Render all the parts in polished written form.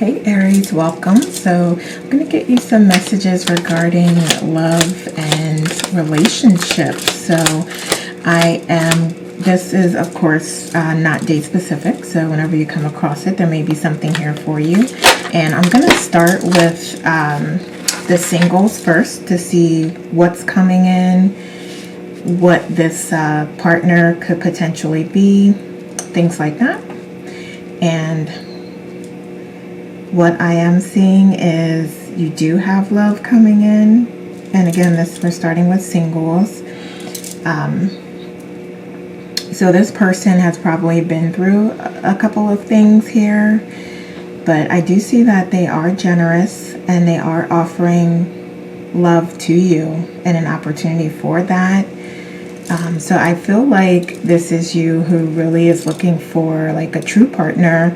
Hey Aries, welcome. So I'm going to get you some messages regarding love and relationships. So this is of course not date specific. So whenever you come across it, there may be something here for you. And I'm going to start with the singles first to see what's coming in, what this partner could potentially be, things like that. And what I am seeing is you do have love coming in. And again, we're starting with singles. So this person has probably been through a couple of things here, but I do see that they are generous and they are offering love to you and an opportunity for that. So I feel like this is you who really is looking for like a true partner,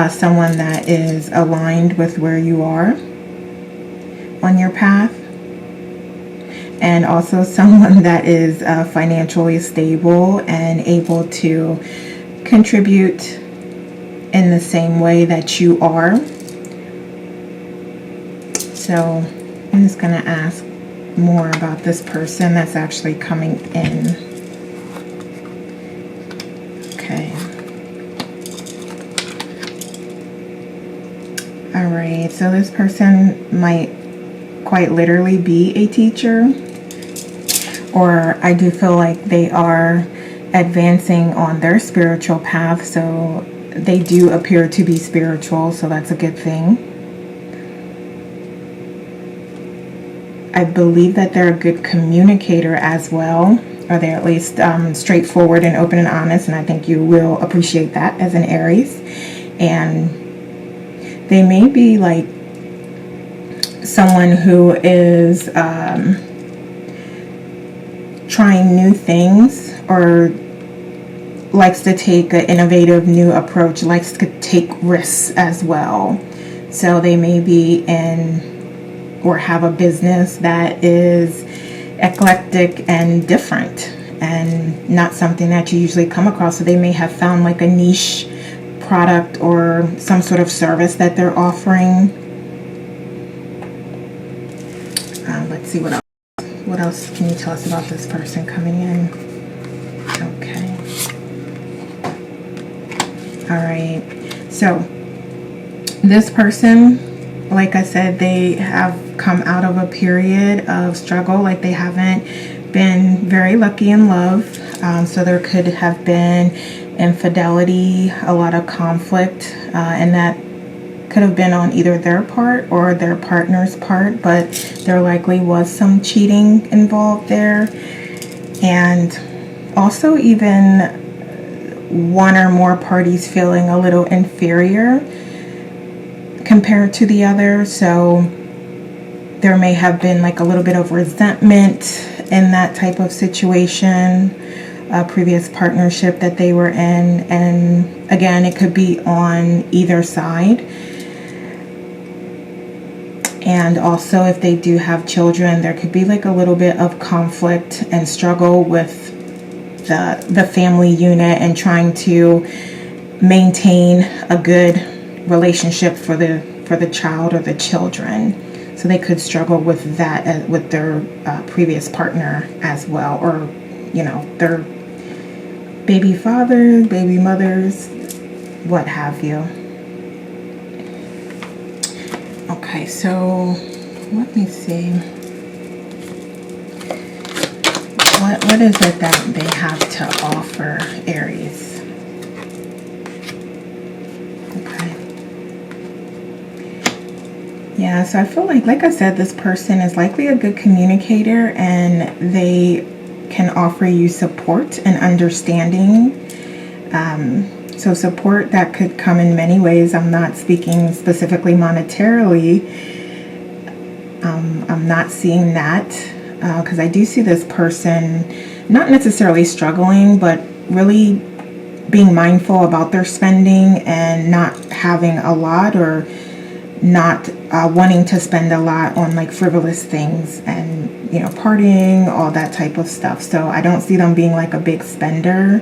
someone that is aligned with where you are on your path, and also someone that is financially stable and able to contribute in the same way that you are. So I'm just going to ask more about this person that's actually coming in. Okay. All right. So this person might quite literally be a teacher, or I do feel like they are advancing on their spiritual path. So they do appear to be spiritual. So that's a good thing. I believe that they're a good communicator as well, or they're at least straightforward and open and honest, and I think you will appreciate that as an Aries. And they may be like someone who is trying new things, or likes to take an innovative new approach, likes to take risks as well. So they may be in or have a business that is eclectic and different and not something that you usually come across. So they may have found like a niche product or some sort of service that they're offering. Let's see what else. What else can you tell us about this person coming in? Okay. All right. So this person, like I said, they have come out of a period of struggle, like they haven't been very lucky in love. So there could have been infidelity, a lot of conflict, and that could have been on either their part or their partner's part, but there likely was some cheating involved there. And also even one or more parties feeling a little inferior compared to the other. So there may have been like a little bit of resentment in that type of situation, a previous partnership that they were in. And again, it could be on either side. And also if they do have children, there could be like a little bit of conflict and struggle with the family unit and trying to maintain a good relationship for the child or the children. So they could struggle with that with their previous partner as well, or their baby fathers, baby mothers, what have you. Okay, so let me see. What is it that they have to offer, Aries? Okay. Yeah, so I feel like I said, this person is likely a good communicator and they can offer you support and understanding. So support that could come in many ways. I'm not speaking specifically monetarily. I'm not seeing that because I do see this person not necessarily struggling, but really being mindful about their spending and not having a lot, or not wanting to spend a lot on like frivolous things and partying, all that type of stuff. So I don't see them being like a big spender,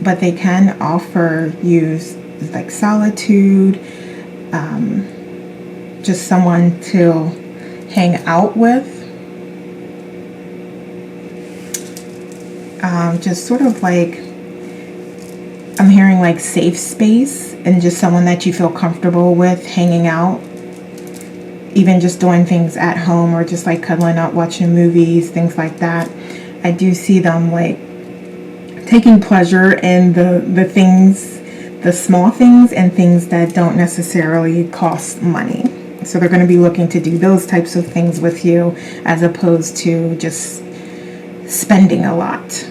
but they can offer you like solitude, just someone to hang out with. Just sort of like, I'm hearing like safe space, and just someone that you feel comfortable with hanging out, even just doing things at home, or just like cuddling up, watching movies, things like that. I do see them like taking pleasure in the things, the small things, and things that don't necessarily cost money. So they're going to be looking to do those types of things with you, as opposed to just spending a lot.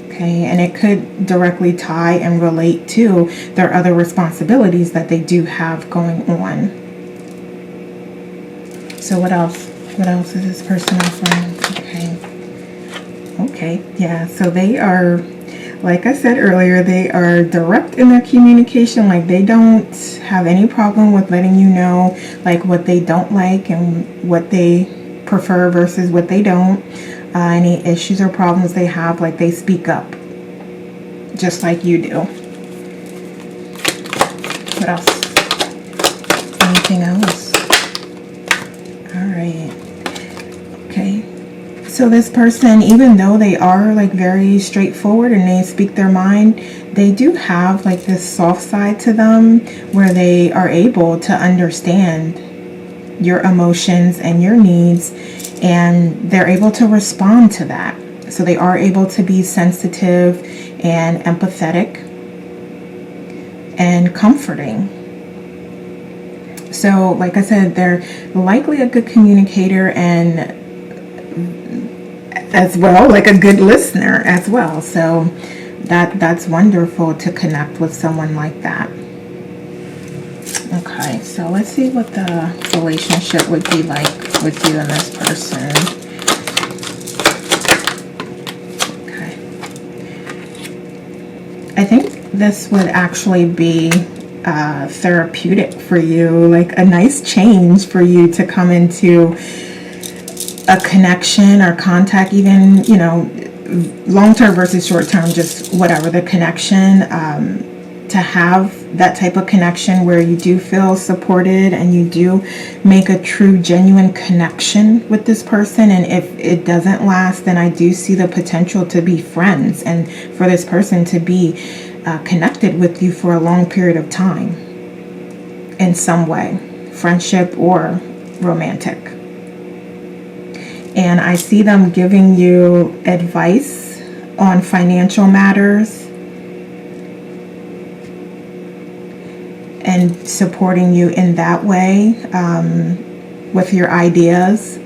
Okay, and it could directly tie and relate to their other responsibilities that they do have going on. So what else? What else is this person offering? Okay, yeah, so they are, like I said earlier, they are direct in their communication. Like, they don't have any problem with letting you know like what they don't like and what they prefer versus what they don't. Any issues or problems they have, like, they speak up just like you do. What else? Anything else? All right. Okay. So this person, even though they are like very straightforward and they speak their mind, they do have like this soft side to them where they are able to understand your emotions and your needs, and they're able to respond to that. So they are able to be sensitive and empathetic and comforting. So like I said, they're likely a good communicator, and as well, like a good listener as well. So that's wonderful to connect with someone like that. Okay, so let's see what the relationship would be like with you and this person. Okay. I think this would actually be therapeutic for you, like a nice change for you to come into a connection or contact, even, you know, long-term versus short-term, just whatever the connection, to have that type of connection where you do feel supported and you do make a true, genuine connection with this person. And if it doesn't last, then I do see the potential to be friends and for this person to be connected with you for a long period of time in some way, friendship or romantic. And I see them giving you advice on financial matters and supporting you in that way, with your ideas.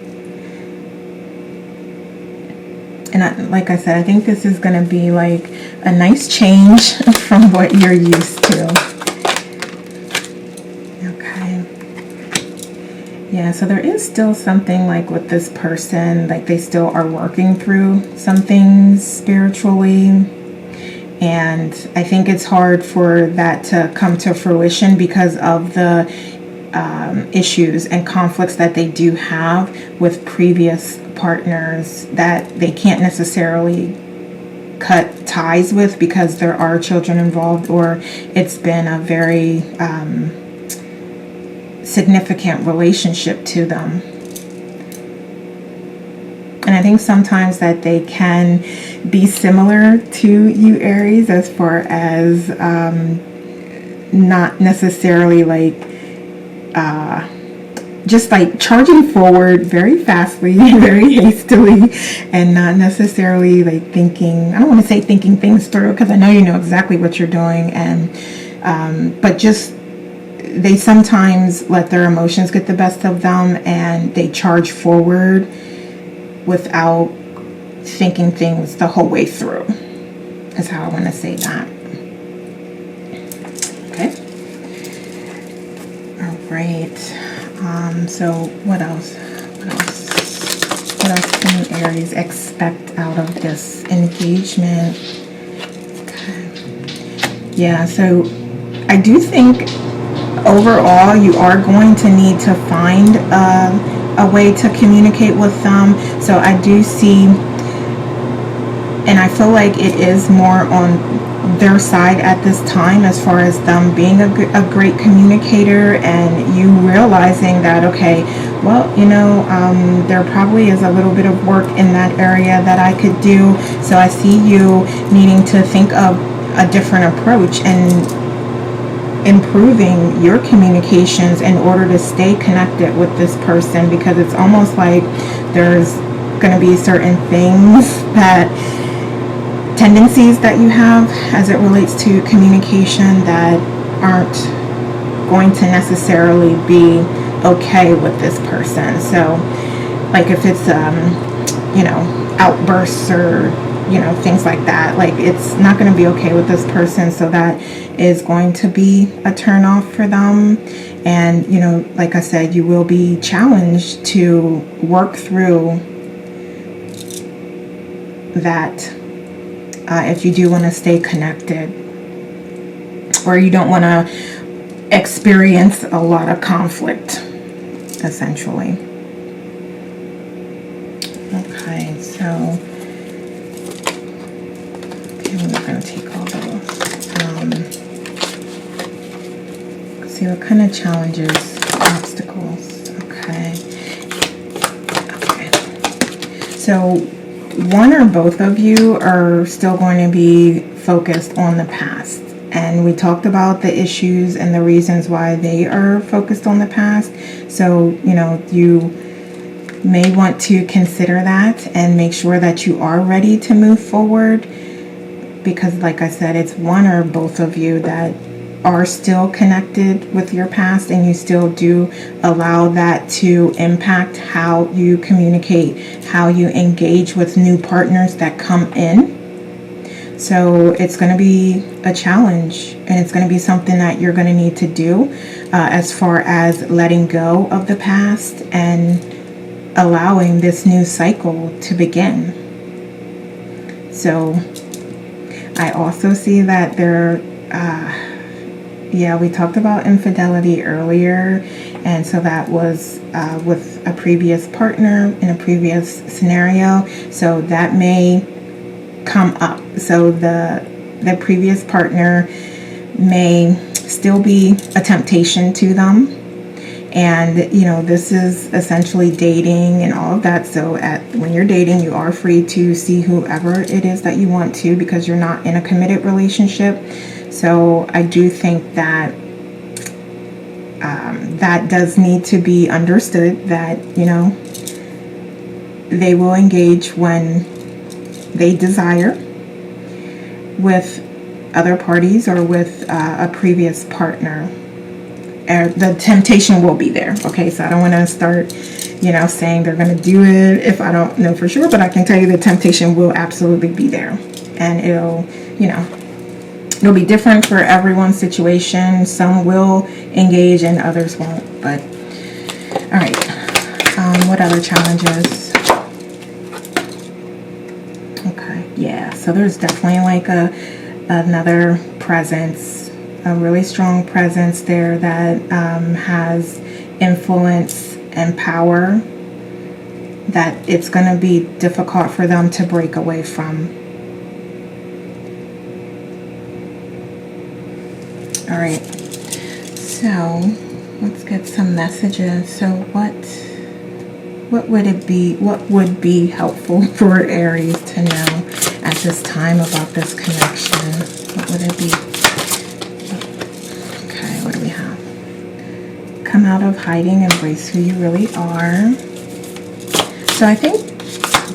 And like I said, I think this is going to be like a nice change from what you're used to. Okay. Yeah, so there is still something like with this person, like they still are working through some things spiritually. And I think it's hard for that to come to fruition because of the issues and conflicts that they do have with previous partners that they can't necessarily cut ties with because there are children involved, or it's been a very significant relationship to them. And I think sometimes that they can be similar to you, Aries, as far as not necessarily like just like charging forward very fastly, very hastily, and not necessarily like thinking, I don't want to say thinking things through, because I know you know exactly what you're doing, and but just they sometimes let their emotions get the best of them and they charge forward without thinking things the whole way through, is how I want to say that. Okay. All right. So what else? What else can the Aries expect out of this engagement? Okay. Yeah, so I do think overall you are going to need to find a way to communicate with them. So I do see, and I feel like it is more on their side at this time, as far as them being a great communicator, and you realizing that, okay, well, there probably is a little bit of work in that area that I could do. So I see you needing to think of a different approach and improving your communications in order to stay connected with this person, because it's almost like there's going to be certain things, that tendencies that you have as it relates to communication, that aren't going to necessarily be okay with this person. So like if it's outbursts or things like that, like it's not going to be okay with this person. So that is going to be a turn off for them. And like I said, you will be challenged to work through that if you do want to stay connected, or you don't want to experience a lot of conflict, essentially. Okay, so we're going to take all those. See what kind of challenges, obstacles. Okay. So one or both of you are still going to be focused on the past. And we talked about the issues and the reasons why they are focused on the past. So, you may want to consider that and make sure that you are ready to move forward. Because like I said, it's one or both of you that are still connected with your past, and you still do allow that to impact how you communicate, how you engage with new partners that come in. So it's going to be a challenge, and it's going to be something that you're going to need to do as far as letting go of the past and allowing this new cycle to begin. So I also see that we talked about infidelity earlier, and so that was with a previous partner in a previous scenario. So that may come up. So the previous partner may still be a temptation to them. And, this is essentially dating and all of that. So when you're dating, you are free to see whoever it is that you want to, because you're not in a committed relationship. So I do think that that does need to be understood, that, they will engage when they desire with other parties or with a previous partner. The temptation will be there. Okay, so I don't want to start, saying they're going to do it if I don't know for sure, but I can tell you the temptation will absolutely be there. And it'll be different for everyone's situation. Some will engage and others won't. But, all right. What other challenges? Okay, yeah. So there's definitely like another presence, a really strong presence there that has influence and power that it's going to be difficult for them to break away from. All right, so let's get some messages. So what would be helpful for Aries to know at this time about this connection? What would it be? Okay, what do we have? Come out of hiding, embrace who you really are. So I think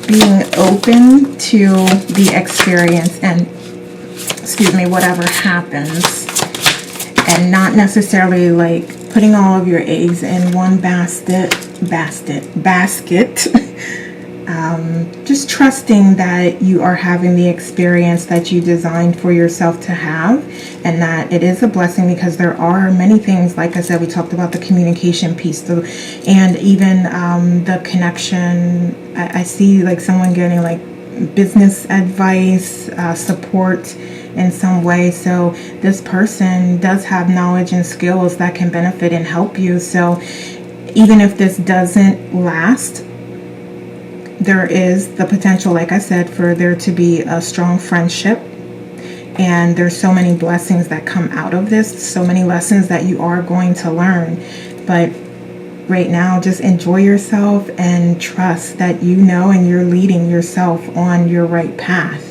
being open to the experience and, whatever happens, and not necessarily like putting all of your eggs in one basket. Just trusting that you are having the experience that you designed for yourself to have, and that it is a blessing, because there are many things, like I said, we talked about the communication piece, and even the connection. I see like someone getting like business advice, support in some way. So this person does have knowledge and skills that can benefit and help you. So even if this doesn't last, there is the potential, like I said, for there to be a strong friendship And there's so many blessings that come out of this, so many lessons that you are going to learn. But right now, just enjoy yourself and trust that you know and you're leading yourself on your right path.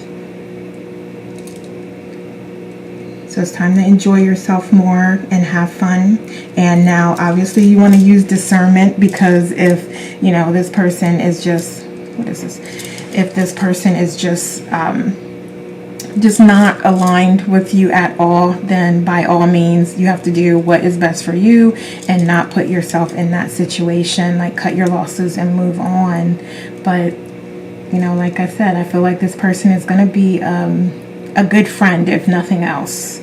So it's time to enjoy yourself more and have fun. And now, obviously, you want to use discernment, because if, you know, this person is just, what is this? If this person is just not aligned with you at all, then by all means, you have to do what is best for you and not put yourself in that situation. Like, cut your losses and move on. But, you know, like I said, I feel like this person is going to be a good friend, if nothing else.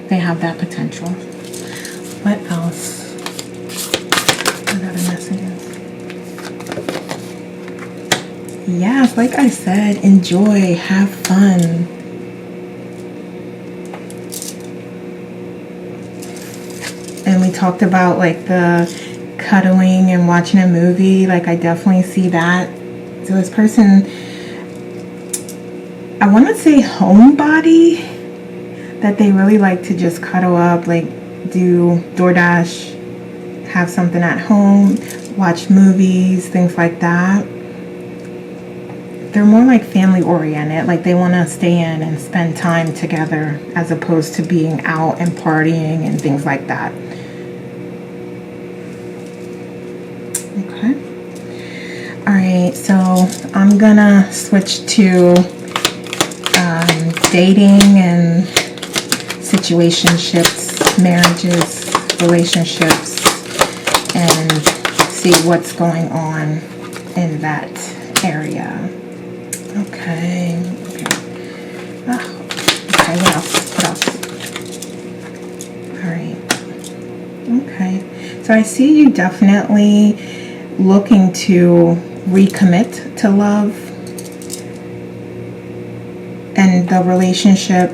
They have that potential. What else? What other messages? Yes, like I said, enjoy, have fun. And we talked about like the cuddling and watching a movie. Like, I definitely see that. So this person, I want to say homebody, that they really like to just cuddle up, like do DoorDash, have something at home, watch movies, things like that. They're more like family oriented, like they want to stay in and spend time together as opposed to being out and partying and things like that. Okay. All right, so I'm gonna switch to dating and situationships, marriages, relationships, and see what's going on in that area. Okay. Okay, what else? All right. Okay. So I see you definitely looking to recommit to love and the relationship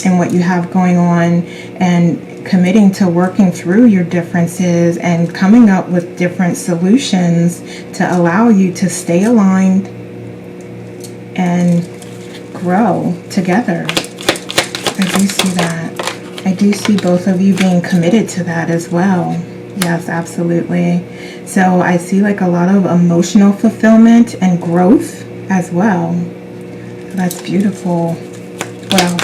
and what you have going on, and committing to working through your differences and coming up with different solutions to allow you to stay aligned and grow together. I do see that. I do see both of you being committed to that as well. Yes, absolutely. So I see like a lot of emotional fulfillment and growth as well. That's beautiful. Well,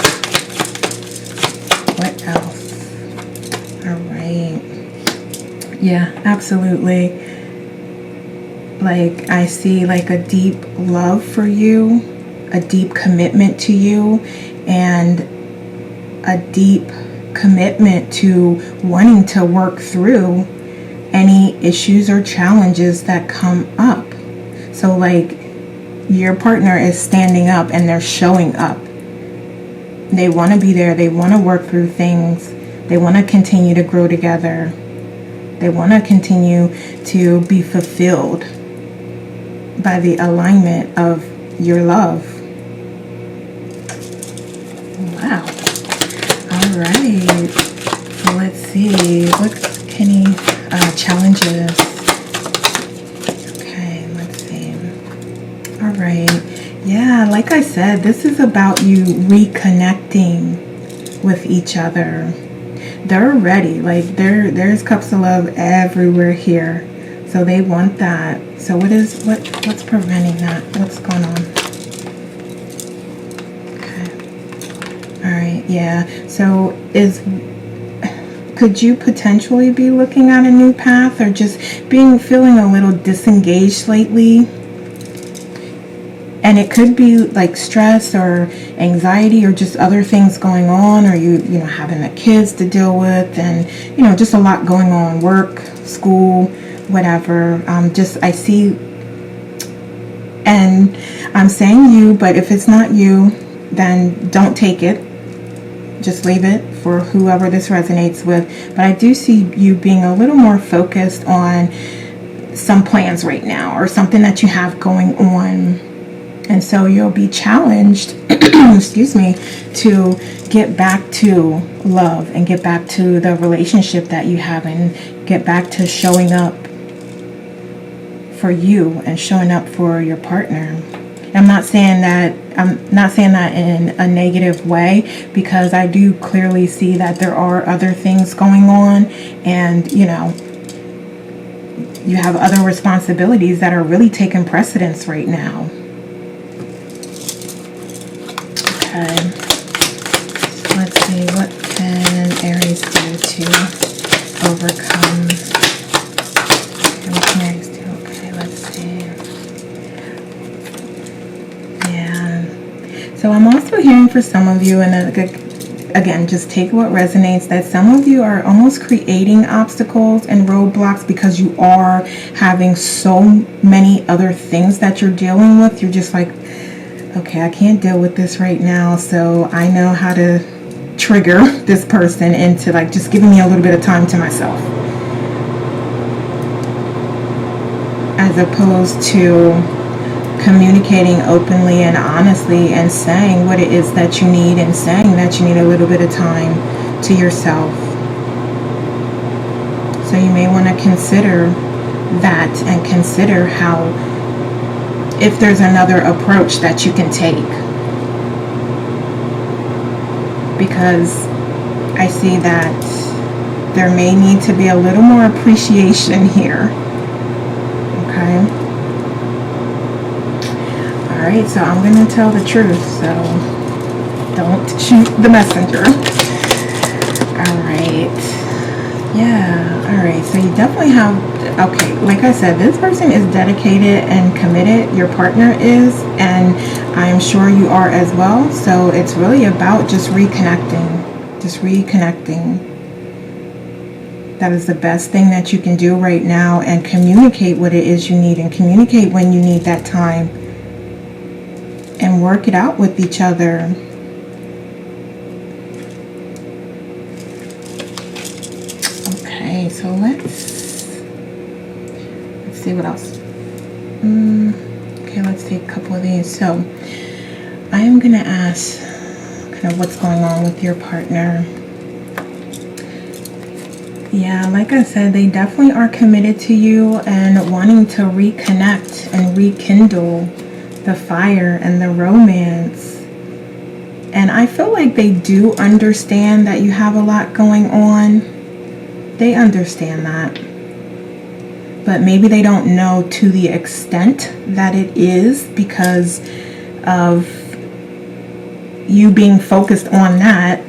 what else? All right. Yeah, absolutely. Like, I see like a deep love for you, a deep commitment to you, and a deep commitment to wanting to work through any issues or challenges that come up. So like, your partner is standing up and they're showing up. They want to be there. They want to work through things. They want to continue to grow together. They want to continue to be fulfilled by the alignment of your love. Wow. All right. So let's see. What's any challenges? Okay, let's see. All right. Yeah, like I said, this is about you reconnecting with each other. They're ready. Like, there's cups of love everywhere here. So they want that. So what's preventing that? What's going on? Okay. All right. Yeah. So could you potentially be looking at a new path, or just feeling a little disengaged lately? And it could be like stress or anxiety or just other things going on, or you having the kids to deal with, and just a lot going on, work, school, whatever. I see, and I'm saying you, but if it's not you, then don't take it. Just leave it for whoever this resonates with. But I do see you being a little more focused on some plans right now, or something that you have going on. And so you'll be challenged, excuse me, to get back to love and get back to the relationship that you have, and get back to showing up for you and showing up for your partner. I'm not saying that in a negative way, because I do clearly see that there are other things going on, and you know, you have other responsibilities that are really taking precedence right now. Okay. Let's see, what can Aries do to overcome? What can Aries do? Okay, let's see. Yeah. So I'm also hearing for some of you, and again, just take what resonates, that some of you are almost creating obstacles and roadblocks because you are having so many other things that you're dealing with. You're just like, okay, I can't deal with this right now, so I know how to trigger this person into like just giving me a little bit of time to myself, as opposed to communicating openly and honestly and saying what it is that you need, and saying that you need a little bit of time to yourself. So you may want to consider that, and consider how, if there's another approach that you can take. Because I see that there may need to be a little more appreciation here. Okay. Alright, so I'm going to tell the truth, so don't shoot the messenger. Alright. Yeah, alright, so you definitely have, okay, like I said, this person is dedicated and committed. Your partner is, and I'm sure you are as well. So it's really about just reconnecting. That is the best thing that you can do right now, and communicate what it is you need, and communicate when you need that time, and work it out with each other. Okay, so let's see what else. Okay, let's take a couple of these. So I am going to ask kind of what's going on with your partner. Yeah, like I said, they definitely are committed to you and wanting to reconnect and rekindle the fire and the romance. And I feel like they do understand that you have a lot going on. They understand that. But maybe they don't know to the extent that it is, because of you being focused on that,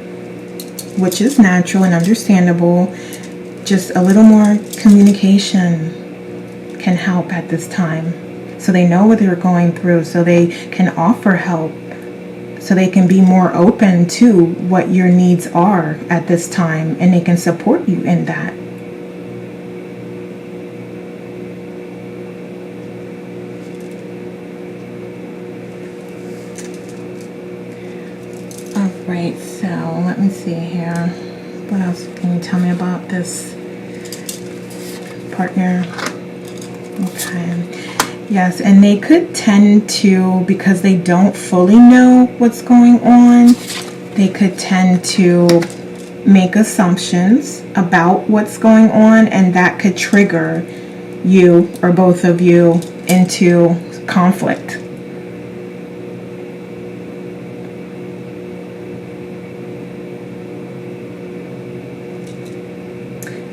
which is natural and understandable. Just a little more communication can help at this time, so they know what they're going through, so they can offer help, so they can be more open to what your needs are at this time, and they can support you in that. Alright, so let me see here. What else can you tell me about this partner? Okay. Yes, and they could tend to, because they don't fully know what's going on, they could tend to make assumptions about what's going on, and that could trigger you or both of you into conflict.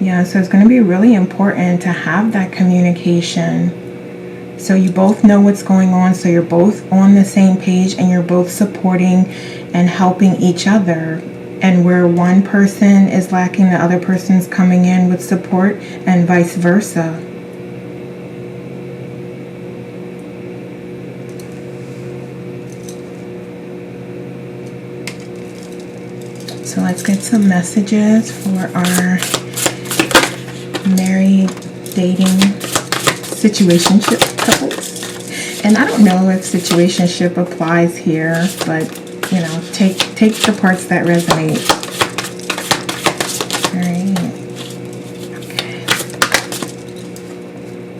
Yeah, so it's going to be really important to have that communication, so you both know what's going on, so you're both on the same page, and you're both supporting and helping each other. And where one person is lacking, the other person's coming in with support, and vice versa. So let's get some messages for our married, dating, situationship couples. And I don't know if situationship applies here, but you know, take the parts that resonate. All right. Okay.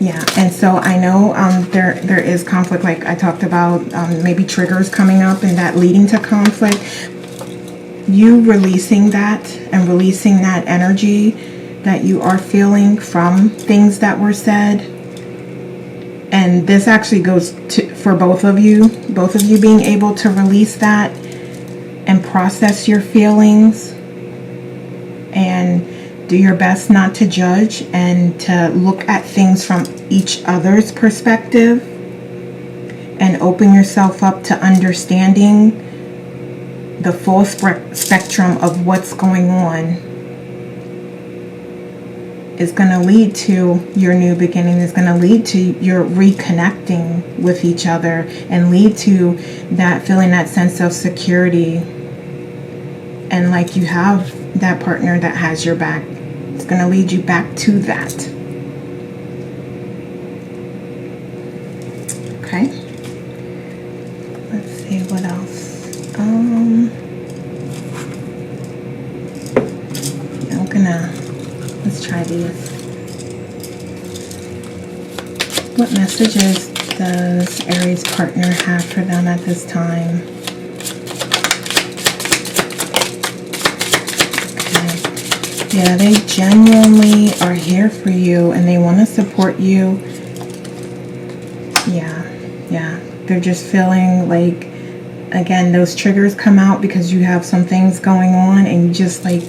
Yeah, and so I know there is conflict, like I talked about, maybe triggers coming up and that leading to conflict. You releasing that and releasing that energy that you are feeling from things that were said. And this actually goes for both of you, both of you being able to release that and process your feelings and do your best not to judge and to look at things from each other's perspective and open yourself up to understanding the full spectrum of what's going on is going to lead to your new beginning, is going to lead to your reconnecting with each other and lead to that feeling, that sense of security, and like you have that partner that has your back. It's going to lead you back to that. Okay. Let's see what else. Let's try these. What messages does Aries partner have for them at this time? Okay. Yeah, they genuinely are here for you and they want to support you. Yeah. They're just feeling like, again, those triggers come out because you have some things going on and you just like,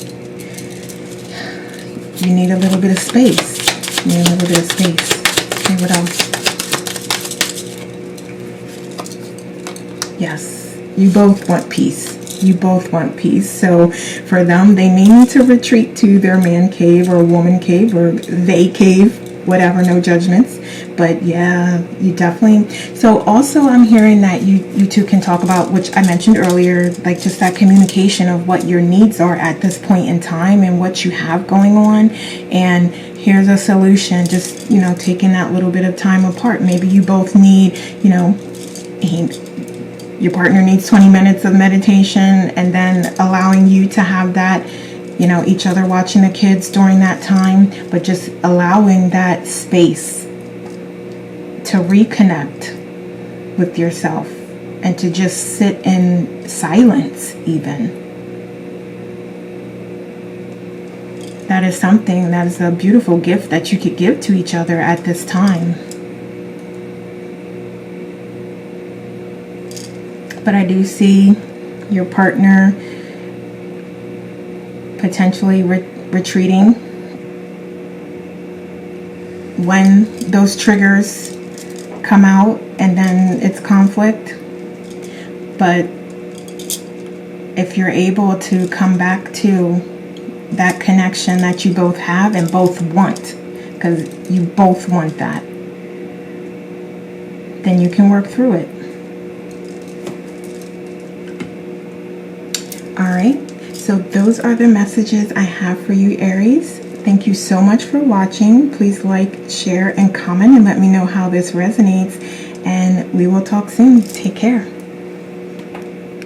you need a little bit of space. Okay, what else? Yes, you both want peace. So for them, they may need to retreat to their man cave or woman cave or they cave, whatever, no judgments. But yeah, you definitely. So also I'm hearing that you two can talk about, which I mentioned earlier, like just that communication of what your needs are at this point in time and what you have going on. And here's a solution, just, taking that little bit of time apart. Maybe you both need, your partner needs 20 minutes of meditation and then allowing you to have that, each other watching the kids during that time, but just allowing that space to reconnect with yourself and to just sit in silence even. That is something, that is a beautiful gift that you could give to each other at this time. But I do see your partner potentially retreating when those triggers come out and then it's conflict. But if you're able to come back to that connection that you both have and both want, because you both want that, then you can work through it. All right, so those are the messages I have for you, Aries. Thank you so much for watching. Please like, share, and comment and let me know how this resonates. And we will talk soon. Take care.